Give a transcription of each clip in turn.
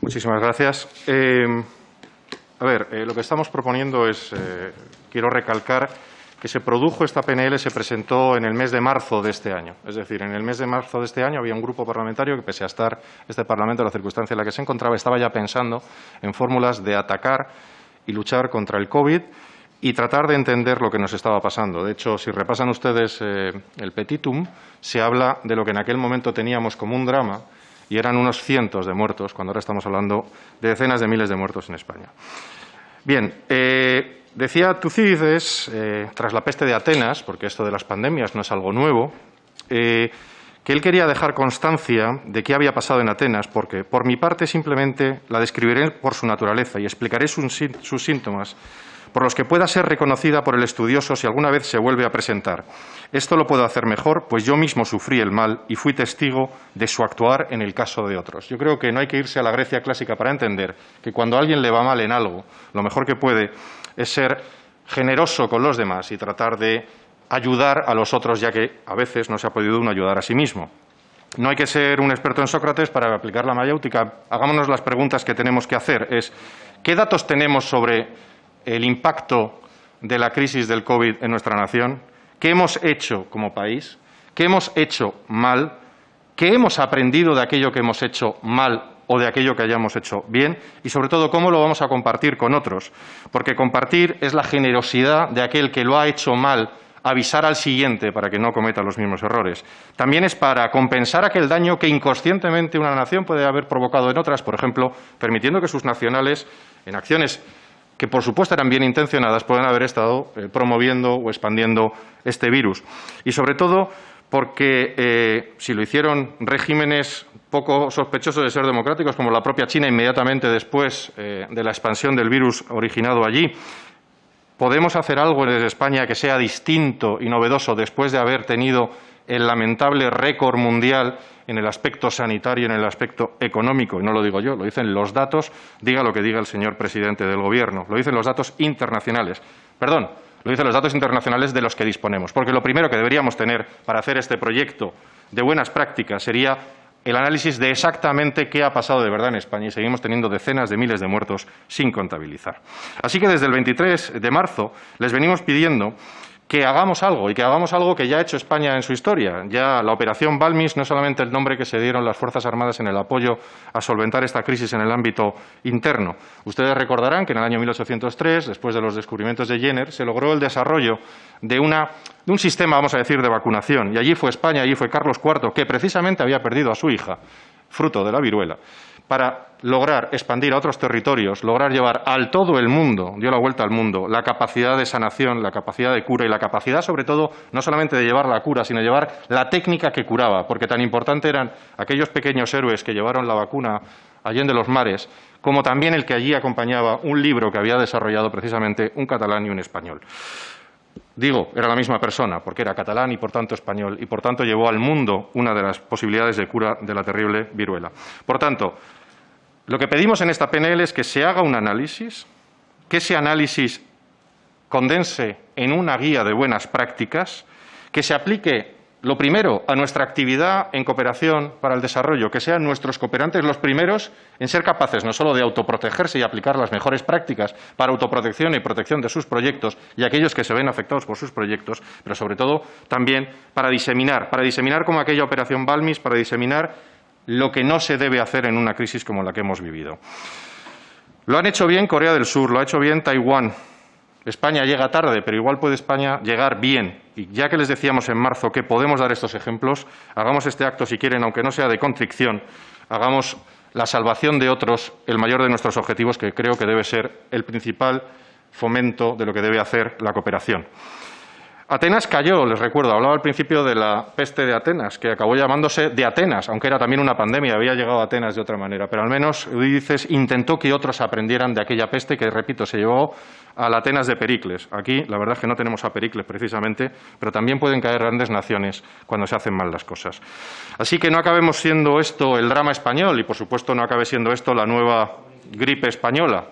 Muchísimas gracias. Lo que estamos proponiendo es, quiero recalcar que se produjo esta PNL, se presentó en el mes de marzo de este año. Es decir, en el mes de marzo de este año había un grupo parlamentario que, pese a estar este Parlamento en la circunstancia en la que se encontraba, estaba ya pensando en fórmulas de atacar y luchar contra el COVID y tratar de entender lo que nos estaba pasando. De hecho, si repasan ustedes el petitum, se habla de lo que en aquel momento teníamos como un drama, y eran unos cientos de muertos, cuando ahora estamos hablando de decenas de miles de muertos en España. Bien, decía Tucídides, tras la peste de Atenas, porque esto de las pandemias no es algo nuevo, que él quería dejar constancia de qué había pasado en Atenas, porque, por mi parte, simplemente la describiré por su naturaleza y explicaré sus síntomas, por los que pueda ser reconocida por el estudioso si alguna vez se vuelve a presentar. Esto lo puedo hacer mejor, pues yo mismo sufrí el mal y fui testigo de su actuar en el caso de otros. Yo creo que no hay que irse a la Grecia clásica para entender que cuando a alguien le va mal en algo, lo mejor que puede es ser generoso con los demás y tratar de ayudar a los otros, ya que a veces no se ha podido uno ayudar a sí mismo. No hay que ser un experto en Sócrates para aplicar la mayéutica. Hagámonos las preguntas que tenemos que hacer. ¿Qué datos tenemos sobre el impacto de la crisis del COVID en nuestra nación? ¿Qué hemos hecho como país? ¿Qué hemos hecho mal? ¿Qué hemos aprendido de aquello que hemos hecho mal o de aquello que hayamos hecho bien? Y, sobre todo, ¿cómo lo vamos a compartir con otros? Porque compartir es la generosidad de aquel que lo ha hecho mal, avisar al siguiente para que no cometa los mismos errores. También es para compensar aquel daño que inconscientemente una nación puede haber provocado en otras, por ejemplo, permitiendo que sus nacionales, en acciones que por supuesto eran bien intencionadas, pueden haber estado promoviendo o expandiendo este virus. Y sobre todo porque si lo hicieron regímenes poco sospechosos de ser democráticos, como la propia China inmediatamente después de la expansión del virus originado allí, ¿podemos hacer algo desde España que sea distinto y novedoso después de haber tenido el lamentable récord mundial en el aspecto sanitario y en el aspecto económico? Y no lo digo yo, lo dicen los datos, diga lo que diga el señor presidente del Gobierno, lo dicen los datos internacionales. Perdón, lo dicen los datos internacionales de los que disponemos, porque lo primero que deberíamos tener para hacer este proyecto de buenas prácticas sería el análisis de exactamente qué ha pasado de verdad en España, y seguimos teniendo decenas de miles de muertos sin contabilizar. Así que desde el 23 de marzo les venimos pidiendo que hagamos algo, y que hagamos algo que ya ha hecho España en su historia. Ya la operación Balmis no es solamente el nombre que se dieron las Fuerzas Armadas en el apoyo a solventar esta crisis en el ámbito interno. Ustedes recordarán que en el año 1803, después de los descubrimientos de Jenner, se logró el desarrollo de un sistema, vamos a decir, de vacunación. Y allí fue España, allí fue Carlos IV, que precisamente había perdido a su hija, fruto de la viruela, para lograr expandir a otros territorios, lograr llevar al todo el mundo, dio la vuelta al mundo, la capacidad de sanación, la capacidad de cura y la capacidad, sobre todo, no solamente de llevar la cura, sino de llevar la técnica que curaba, porque tan importante eran aquellos pequeños héroes que llevaron la vacuna allende los mares, como también el que allí acompañaba un libro que había desarrollado precisamente un catalán y un español. Digo, era la misma persona, porque era catalán y, por tanto, español, y, por tanto, llevó al mundo una de las posibilidades de cura de la terrible viruela. Por tanto, lo que pedimos en esta PNL es que se haga un análisis, que ese análisis condense en una guía de buenas prácticas, que se aplique, lo primero, a nuestra actividad en cooperación para el desarrollo, que sean nuestros cooperantes los primeros en ser capaces no solo de autoprotegerse y aplicar las mejores prácticas para autoprotección y protección de sus proyectos y aquellos que se ven afectados por sus proyectos, pero sobre todo también para diseminar como aquella operación Balmis, para diseminar lo que no se debe hacer en una crisis como la que hemos vivido. Lo han hecho bien Corea del Sur, lo ha hecho bien Taiwán. España llega tarde, pero igual puede España llegar bien. Y ya que les decíamos en marzo que podemos dar estos ejemplos, hagamos este acto, si quieren, aunque no sea de contrición, hagamos la salvación de otros el mayor de nuestros objetivos, que creo que debe ser el principal fomento de lo que debe hacer la cooperación. Atenas cayó, les recuerdo, hablaba al principio de la peste de Atenas, que acabó llamándose de Atenas, aunque era también una pandemia, había llegado a Atenas de otra manera, pero al menos Eurídices intentó que otros aprendieran de aquella peste que, repito, se llevó a la Atenas de Pericles. Aquí la verdad es que no tenemos a Pericles precisamente, pero también pueden caer grandes naciones cuando se hacen mal las cosas. Así que no acabemos siendo esto el drama español y, por supuesto, no acabe siendo esto la nueva gripe española.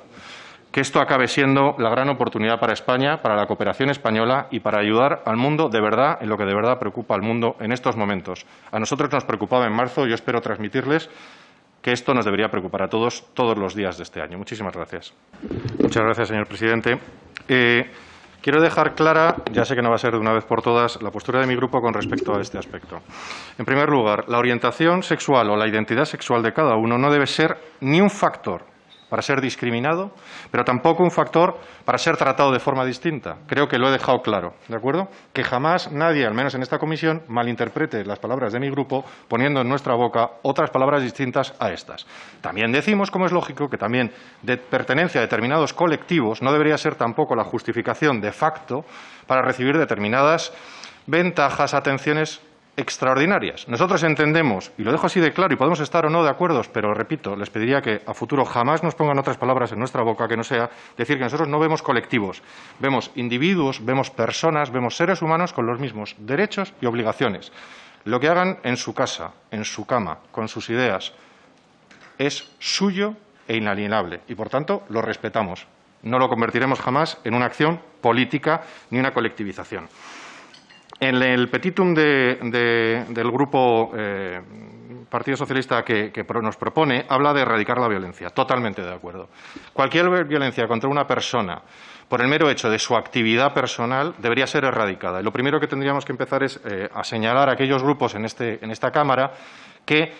Que esto acabe siendo la gran oportunidad para España, para la cooperación española y para ayudar al mundo de verdad en lo que de verdad preocupa al mundo en estos momentos. A nosotros nos preocupaba en marzo, yo espero transmitirles que esto nos debería preocupar a todos los días de este año. Muchísimas gracias. Muchas gracias, señor presidente. Quiero dejar clara, ya sé que no va a ser de una vez por todas, la postura de mi grupo con respecto a este aspecto. En primer lugar, la orientación sexual o la identidad sexual de cada uno no debe ser ni un factor para ser discriminado, pero tampoco un factor para ser tratado de forma distinta. Creo que lo he dejado claro, ¿de acuerdo? Que jamás nadie, al menos en esta comisión, malinterprete las palabras de mi grupo poniendo en nuestra boca otras palabras distintas a estas. También decimos, como es lógico, que también de pertenencia a determinados colectivos no debería ser tampoco la justificación de facto para recibir determinadas ventajas, atenciones extraordinarias. Nosotros entendemos, y lo dejo así de claro, y podemos estar o no de acuerdo, pero repito, les pediría que a futuro jamás nos pongan otras palabras en nuestra boca que no sea decir que nosotros no vemos colectivos, vemos individuos, vemos personas, vemos seres humanos con los mismos derechos y obligaciones. Lo que hagan en su casa, en su cama, con sus ideas, es suyo e inalienable y, por tanto, lo respetamos. No lo convertiremos jamás en una acción política ni una colectivización. En el petitum del Grupo Partido Socialista que nos propone, habla de erradicar la violencia. Totalmente de acuerdo. Cualquier violencia contra una persona por el mero hecho de su actividad personal debería ser erradicada. Y lo primero que tendríamos que empezar es a señalar a aquellos grupos en esta Cámara que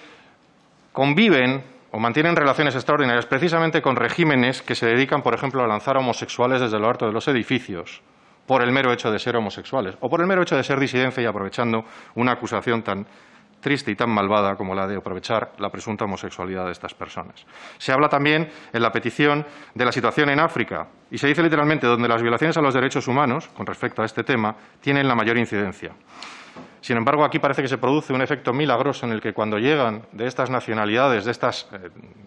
conviven o mantienen relaciones extraordinarias precisamente con regímenes que se dedican, por ejemplo, a lanzar a homosexuales desde lo alto de los edificios, por el mero hecho de ser homosexuales o por el mero hecho de ser disidencia y aprovechando una acusación tan triste y tan malvada como la de aprovechar la presunta homosexualidad de estas personas. Se habla también en la petición de la situación en África y se dice literalmente donde las violaciones a los derechos humanos, con respecto a este tema, tienen la mayor incidencia. Sin embargo, aquí parece que se produce un efecto milagroso en el que cuando llegan de estas nacionalidades, de estas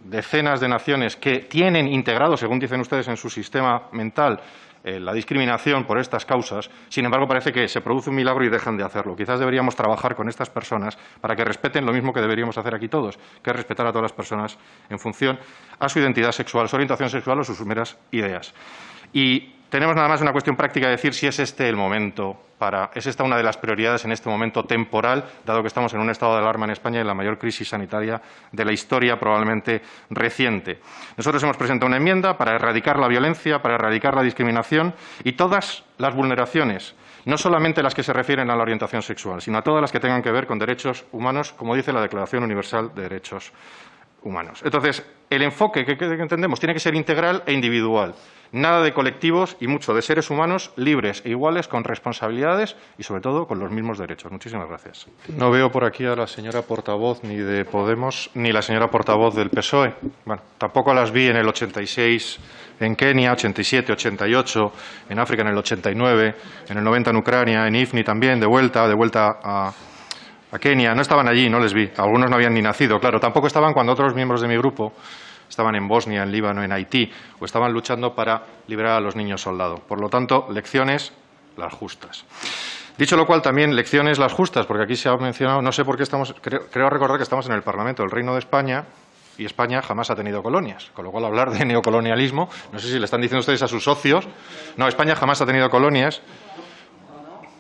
decenas de naciones que tienen integrado, según dicen ustedes, en su sistema mental, la discriminación por estas causas, sin embargo, parece que se produce un milagro y dejan de hacerlo. Quizás deberíamos trabajar con estas personas para que respeten lo mismo que deberíamos hacer aquí todos, que es respetar a todas las personas en función a su identidad sexual, su orientación sexual o sus meras ideas. Y tenemos nada más una cuestión práctica de decir si es este el momento es esta una de las prioridades en este momento temporal, dado que estamos en un estado de alarma en España y la mayor crisis sanitaria de la historia probablemente reciente. Nosotros hemos presentado una enmienda para erradicar la violencia, para erradicar la discriminación y todas las vulneraciones, no solamente las que se refieren a la orientación sexual, sino a todas las que tengan que ver con derechos humanos, como dice la Declaración Universal de Derechos Humanos. Entonces, el enfoque que entendemos tiene que ser integral e individual. Nada de colectivos y mucho de seres humanos libres e iguales, con responsabilidades y, sobre todo, con los mismos derechos. Muchísimas gracias. No veo por aquí a la señora portavoz ni de Podemos ni la señora portavoz del PSOE. Bueno, tampoco las vi en el 86 en Kenia, 87, 88, en África en el 89, en el 90 en Ucrania, en IFNI también, de vuelta a Kenia. No estaban allí, no les vi. Algunos no habían ni nacido, claro. Tampoco estaban cuando otros miembros de mi grupo estaban en Bosnia, en Líbano, en Haití, o estaban luchando para liberar a los niños soldado. Por lo tanto, lecciones las justas. Dicho lo cual, también lecciones las justas, porque aquí se ha mencionado, no sé por qué estamos, creo recordar que estamos en el Parlamento del Reino de España y España jamás ha tenido colonias, con lo cual hablar de neocolonialismo, no sé si le están diciendo ustedes a sus socios, no, España jamás ha tenido colonias.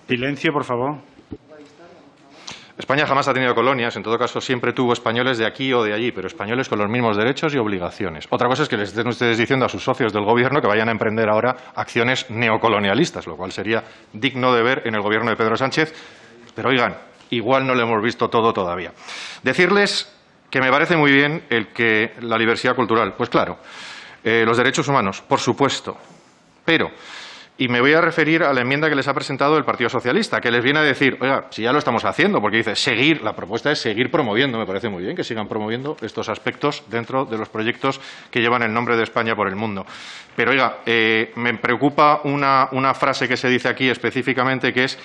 Silencio, por favor. España jamás ha tenido colonias, en todo caso siempre tuvo españoles de aquí o de allí, pero españoles con los mismos derechos y obligaciones. Otra cosa es que les estén ustedes diciendo a sus socios del Gobierno que vayan a emprender ahora acciones neocolonialistas, lo cual sería digno de ver en el Gobierno de Pedro Sánchez, pero oigan, igual no lo hemos visto todo todavía. Decirles que me parece muy bien la diversidad cultural. Pues claro, los derechos humanos, por supuesto, pero... Y me voy a referir a la enmienda que les ha presentado el Partido Socialista, que les viene a decir, oiga, si ya lo estamos haciendo, porque dice seguir, la propuesta es seguir promoviendo, me parece muy bien que sigan promoviendo estos aspectos dentro de los proyectos que llevan el nombre de España por el mundo. Pero, oiga, me preocupa una frase que se dice aquí específicamente, que es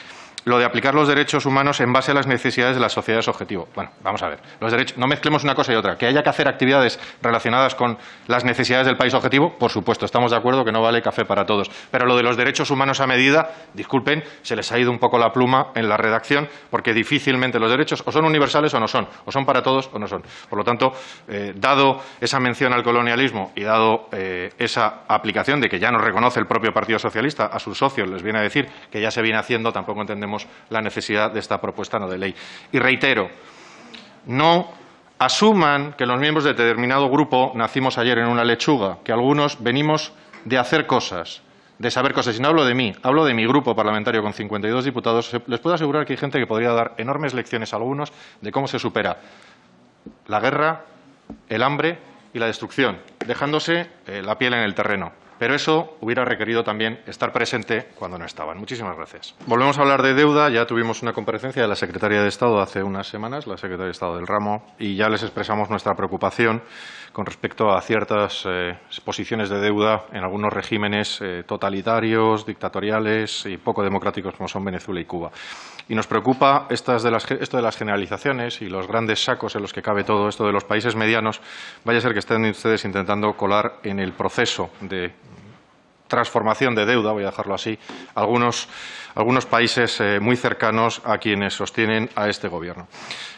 lo de aplicar los derechos humanos en base a las necesidades de las sociedades objetivo. Bueno, vamos a ver, los derechos, no mezclemos una cosa y otra. Que haya que hacer actividades relacionadas con las necesidades del país objetivo, por supuesto, estamos de acuerdo que no vale café para todos. Pero lo de los derechos humanos a medida, disculpen, se les ha ido un poco la pluma en la redacción, porque difícilmente los derechos o son universales o son para todos o no son. Por lo tanto, dado esa mención al colonialismo y dado esa aplicación de que ya nos reconoce el propio Partido Socialista, a sus socios les viene a decir que ya se viene haciendo, tampoco entendemos la necesidad de esta propuesta no de ley. Y reitero, no asuman que los miembros de determinado grupo nacimos ayer en una lechuga, que algunos venimos de hacer cosas, de saber cosas. Y no hablo de mí, hablo de mi grupo parlamentario con 52 diputados. Les puedo asegurar que hay gente que podría dar enormes lecciones a algunos de cómo se supera la guerra, el hambre y la destrucción, dejándose la piel en el terreno. Pero eso hubiera requerido también estar presente cuando no estaban. Muchísimas gracias. Volvemos a hablar de deuda. Ya tuvimos una comparecencia de la Secretaría de Estado hace unas semanas, la Secretaria de Estado del ramo, y ya les expresamos nuestra preocupación con respecto a ciertas posiciones de deuda en algunos regímenes totalitarios, dictatoriales y poco democráticos como son Venezuela y Cuba. Y nos preocupa esto de las generalizaciones y los grandes sacos en los que cabe todo esto de los países medianos. Vaya a ser que estén ustedes intentando colar en el proceso de transformación de deuda, voy a dejarlo así, algunos países muy cercanos a quienes sostienen a este Gobierno.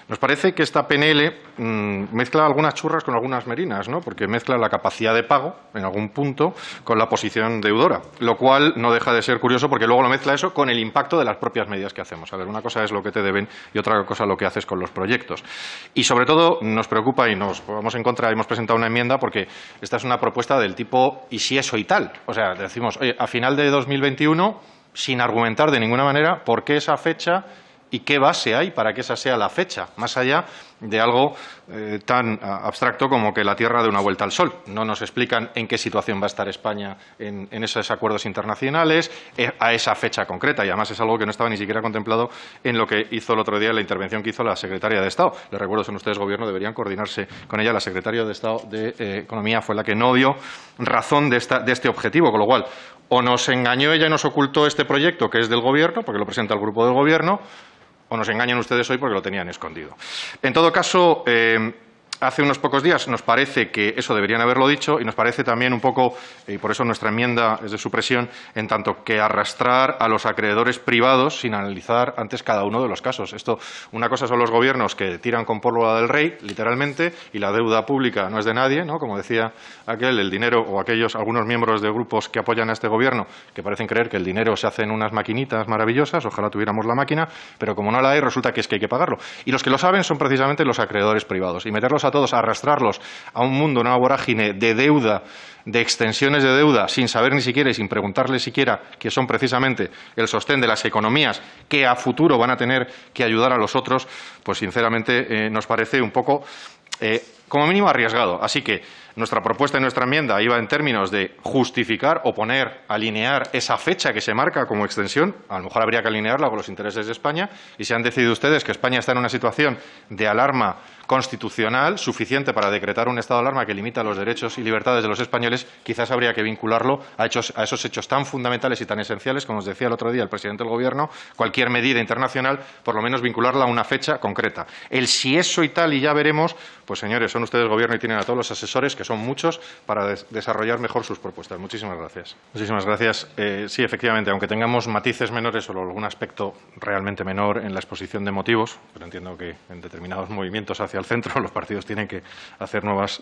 Nos parece que esta PNL mezcla algunas churras con algunas merinas, ¿no? Porque mezcla la capacidad de pago, en algún punto, con la posición deudora, lo cual no deja de ser curioso porque luego lo mezcla eso con el impacto de las propias medidas que hacemos. A ver, una cosa es lo que te deben y otra cosa lo que haces con los proyectos. Y, sobre todo, nos preocupa y nos vamos en contra, hemos presentado una enmienda porque esta es una propuesta del tipo ¿y si eso y tal? O sea, decimos, oye, a final de 2021, sin argumentar de ninguna manera por qué esa fecha y qué base hay para que esa sea la fecha, más allá de algo tan abstracto como que la Tierra dé una vuelta al Sol. No nos explican en qué situación va a estar España en esos acuerdos internacionales a esa fecha concreta, y además es algo que no estaba ni siquiera contemplado en lo que hizo el otro día, en la intervención que hizo la Secretaria de Estado. Les recuerdo, son ustedes Gobierno, deberían coordinarse con ella. La Secretaria de Estado de Economía fue la que no dio razón de este objetivo, con lo cual o nos engañó ella y nos ocultó este proyecto que es del Gobierno, porque lo presenta el Grupo del Gobierno, o nos engañan ustedes hoy porque lo tenían escondido. En todo caso, hace unos pocos días nos parece que eso deberían haberlo dicho y nos parece también un poco, y por eso nuestra enmienda es de supresión, en tanto que arrastrar a los acreedores privados sin analizar antes cada uno de los casos. Una cosa son los gobiernos que tiran con pólvora del rey, literalmente, y la deuda pública no es de nadie, ¿no? Como decía el dinero o algunos miembros de grupos que apoyan a este Gobierno, que parecen creer que el dinero se hace en unas maquinitas maravillosas, ojalá tuviéramos la máquina, pero como no la hay, resulta que es que hay que pagarlo. Y los que lo saben son precisamente los acreedores privados. Y meterlos a todos, arrastrarlos a un mundo, una vorágine de deuda, de extensiones de deuda, sin saber ni siquiera y sin preguntarles siquiera que son precisamente el sostén de las economías que a futuro van a tener que ayudar a los otros, pues sinceramente nos parece un poco, como mínimo, arriesgado. Así que nuestra propuesta y nuestra enmienda iba en términos de justificar o alinear esa fecha que se marca como extensión. A lo mejor habría que alinearla con los intereses de España, y si han decidido ustedes que España está en una situación de alarma constitucional suficiente para decretar un estado de alarma que limita los derechos y libertades de los españoles, quizás habría que vincularlo a esos hechos tan fundamentales y tan esenciales, como nos decía el otro día el presidente del Gobierno. Cualquier medida internacional, por lo menos vincularla a una fecha concreta. El si eso y tal y ya veremos, pues señores, son ustedes Gobierno y tienen a todos los asesores, que son muchos, para desarrollar mejor sus propuestas. Muchísimas gracias. Muchísimas gracias. Sí, efectivamente, aunque tengamos matices menores o algún aspecto realmente menor en la exposición de motivos, pero entiendo que en determinados movimientos hacia el centro los partidos tienen que hacer nuevas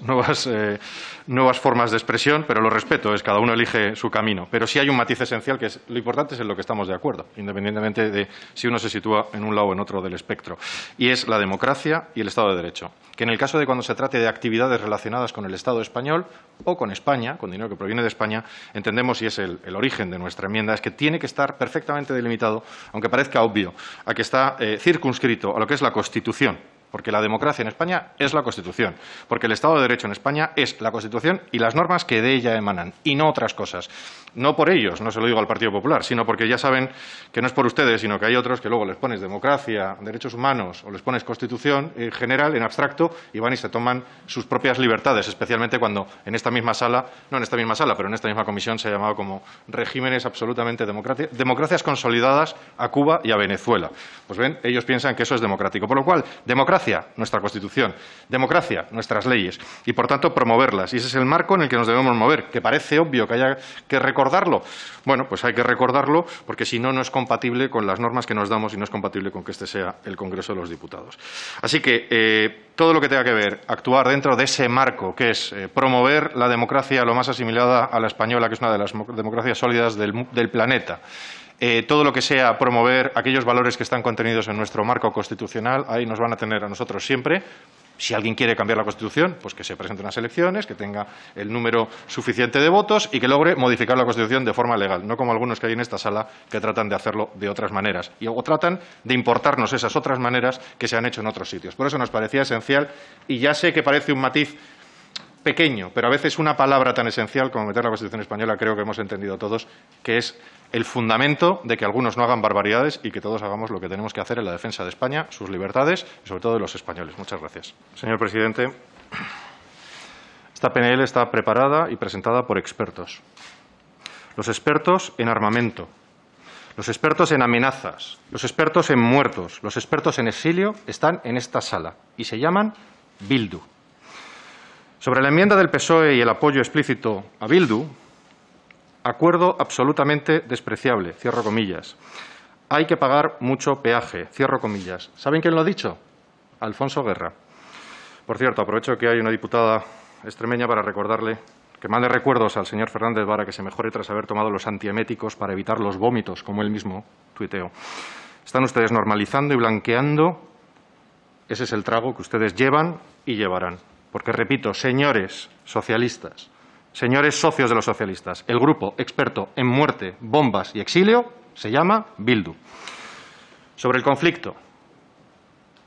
formas de expresión, pero lo respeto, cada uno elige su camino. Pero sí hay un matiz esencial, que es lo importante es en lo que estamos de acuerdo, independientemente de si uno se sitúa en un lado o en otro del espectro, y es la democracia y el Estado de Derecho, que en el caso de cuando se trate de actividades relacionadas con el Estado español o con España, con dinero que proviene de España, entendemos, y es el origen de nuestra enmienda, es que tiene que estar perfectamente delimitado, aunque parezca obvio, a que está circunscrito a lo que es la Constitución. Porque la democracia en España es la Constitución, porque el Estado de Derecho en España es la Constitución y las normas que de ella emanan, y no otras cosas. No por ellos, no se lo digo al Partido Popular, sino porque ya saben que no es por ustedes, sino que hay otros que luego les pones democracia, derechos humanos o les pones Constitución en general, en abstracto, y van y se toman sus propias libertades, especialmente cuando en esta misma sala, no en esta misma sala, pero en esta misma comisión se ha llamado como regímenes absolutamente democracias consolidadas a Cuba y a Venezuela. Pues ven, ellos piensan que eso es democrático, por lo cual, democracia, nuestra Constitución, democracia, nuestras leyes, y por tanto promoverlas. Y ese es el marco en el que nos debemos mover, que parece obvio que haya que recordarlo. Bueno, pues hay que recordarlo porque si no, no es compatible con las normas que nos damos y no es compatible con que este sea el Congreso de los Diputados. Así que todo lo que tenga que ver, actuar dentro de ese marco, que es promover la democracia lo más asimilada a la española, que es una de las democracias sólidas del planeta. Todo lo que sea promover aquellos valores que están contenidos en nuestro marco constitucional, ahí nos van a tener a nosotros siempre, Si alguien quiere cambiar la Constitución, pues que se presente unas elecciones, que tenga el número suficiente de votos y que logre modificar la Constitución de forma legal, no como algunos que hay en esta sala que tratan de hacerlo de otras maneras o tratan de importarnos esas otras maneras que se han hecho en otros sitios. Por eso nos parecía esencial, y ya sé que parece un matiz pequeño, pero a veces una palabra tan esencial como meter la Constitución española creo que hemos entendido todos que es el fundamento de que algunos no hagan barbaridades y que todos hagamos lo que tenemos que hacer en la defensa de España, sus libertades y sobre todo de los españoles. Muchas gracias. Señor presidente, esta PNL está preparada y presentada por expertos. Los expertos en armamento, los expertos en amenazas, los expertos en muertos, los expertos en exilio están en esta sala y se llaman Bildu. Sobre la enmienda del PSOE y el apoyo explícito a Bildu, acuerdo absolutamente despreciable, cierro comillas. Hay que pagar mucho peaje, cierro comillas. ¿Saben quién lo ha dicho? Alfonso Guerra. Por cierto, aprovecho que hay una diputada extremeña para recordarle que mande recuerdos al señor Fernández Vara que se mejore tras haber tomado los antieméticos para evitar los vómitos, como él mismo tuiteó. Están ustedes normalizando y blanqueando. Ese es el trago que ustedes llevan y llevarán. Porque, repito, señores socialistas, señores socios de los socialistas, el grupo experto en muerte, bombas y exilio se llama Bildu. Sobre el conflicto,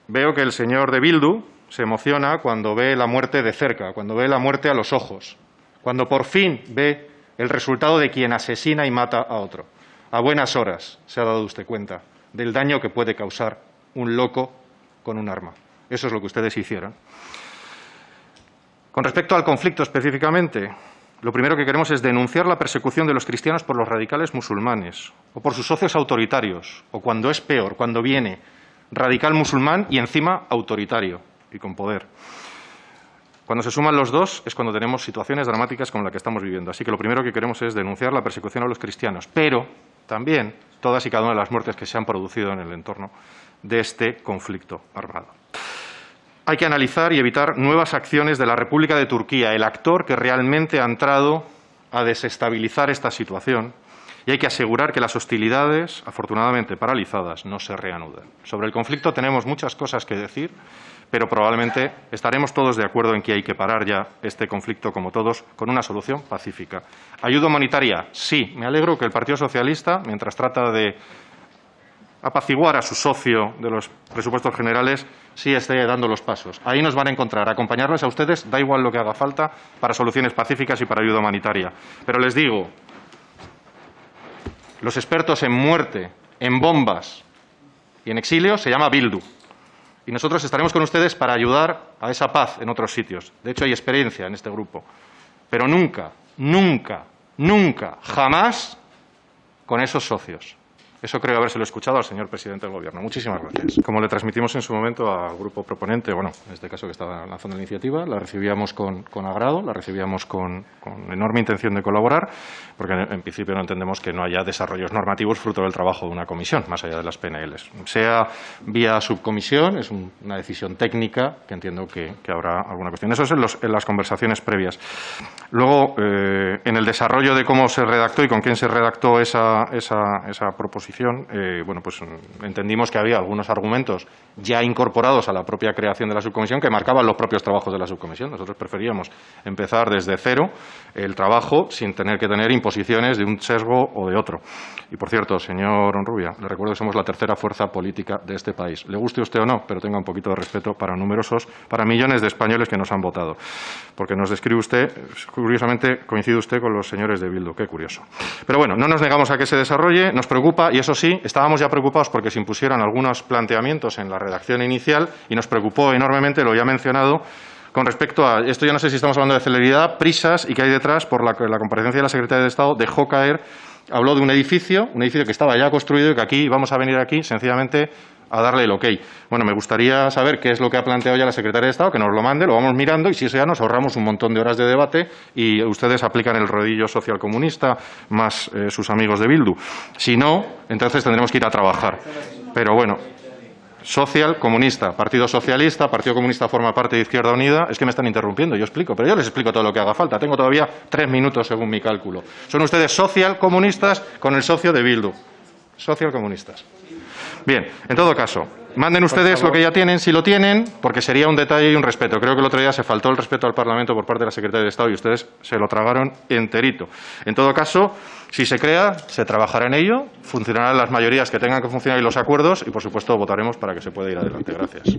veo que el señor de Bildu se emociona cuando ve la muerte de cerca, cuando ve la muerte a los ojos, cuando por fin ve el resultado de quien asesina y mata a otro. A buenas horas se ha dado usted cuenta del daño que puede causar un loco con un arma. Eso es lo que ustedes hicieron. Con respecto al conflicto específicamente, lo primero que queremos es denunciar la persecución de los cristianos por los radicales musulmanes o por sus socios autoritarios, o cuando es peor, cuando viene radical musulmán y encima autoritario y con poder. Cuando se suman los dos es cuando tenemos situaciones dramáticas como la que estamos viviendo. Así que lo primero que queremos es denunciar la persecución a los cristianos, pero también todas y cada una de las muertes que se han producido en el entorno de este conflicto armado. Hay que analizar y evitar nuevas acciones de la República de Turquía, el actor que realmente ha entrado a desestabilizar esta situación, y hay que asegurar que las hostilidades, afortunadamente paralizadas, no se reanuden. Sobre el conflicto tenemos muchas cosas que decir, pero probablemente estaremos todos de acuerdo en que hay que parar ya este conflicto, como todos, con una solución pacífica. ¿Ayuda humanitaria? Sí. Me alegro que el Partido Socialista, mientras trata de apaciguar a su socio de los presupuestos generales, sí esté dando los pasos. Ahí nos van a encontrar, acompañarles a ustedes, da igual lo que haga falta, para soluciones pacíficas y para ayuda humanitaria. Pero les digo, los expertos en muerte, en bombas y en exilio se llama Bildu. Y nosotros estaremos con ustedes para ayudar a esa paz en otros sitios. De hecho, hay experiencia en este grupo. Pero nunca, nunca, nunca, jamás con esos socios. Eso creo habérselo escuchado al señor presidente del Gobierno. Muchísimas gracias. Como le transmitimos en su momento al grupo proponente, bueno, en este caso que estaba lanzando la iniciativa, la recibíamos con agrado, la recibíamos con enorme intención de colaborar, porque en principio no entendemos que no haya desarrollos normativos fruto del trabajo de una comisión, más allá de las PNLs. Sea vía subcomisión, es una decisión técnica que entiendo que habrá alguna cuestión. Eso es en las conversaciones previas. Luego, en el desarrollo de cómo se redactó y con quién se redactó esa proposición, bueno, pues entendimos que había algunos argumentos ya incorporados a la propia creación de la subcomisión que marcaban los propios trabajos de la subcomisión. Nosotros preferíamos empezar desde cero el trabajo sin tener que tener imposiciones de un sesgo o de otro. Y, por cierto, señor Onrubia, le recuerdo que somos la tercera fuerza política de este país. Le guste a usted o no, pero tenga un poquito de respeto para millones de españoles que nos han votado. Porque nos describe usted, curiosamente, coincide usted con los señores de Bildu. Qué curioso. Pero bueno, no nos negamos a que se desarrolle, nos preocupa, y eso sí, estábamos ya preocupados porque se impusieran algunos planteamientos en la redacción inicial y nos preocupó enormemente, lo ya mencionado, con respecto a, esto ya no sé si estamos hablando de celeridad, prisas y qué hay detrás, por la comparecencia de la Secretaria de Estado dejó caer, habló de un edificio que estaba ya construido y que aquí vamos a venir aquí sencillamente a darle el ok. Bueno, me gustaría saber qué es lo que ha planteado ya la Secretaria de Estado, que nos lo mande, lo vamos mirando y si eso ya nos ahorramos un montón de horas de debate y ustedes aplican el rodillo socialcomunista más sus amigos de Bildu. Si no, entonces tendremos que ir a trabajar. Pero bueno, socialcomunista, Partido Socialista, Partido Comunista forma parte de Izquierda Unida. Es que me están interrumpiendo, yo explico, pero yo les explico todo lo que haga falta. Tengo todavía 3 minutos según mi cálculo. Son ustedes socialcomunistas con el socio de Bildu. Socialcomunistas. Bien. Bien, en todo caso, manden ustedes lo que ya tienen, si lo tienen, porque sería un detalle y un respeto. Creo que el otro día se faltó el respeto al Parlamento por parte de la Secretaría de Estado y ustedes se lo tragaron enterito. En todo caso, si se crea, se trabajará en ello, funcionarán las mayorías que tengan que funcionar y los acuerdos y, por supuesto, votaremos para que se pueda ir adelante. Gracias.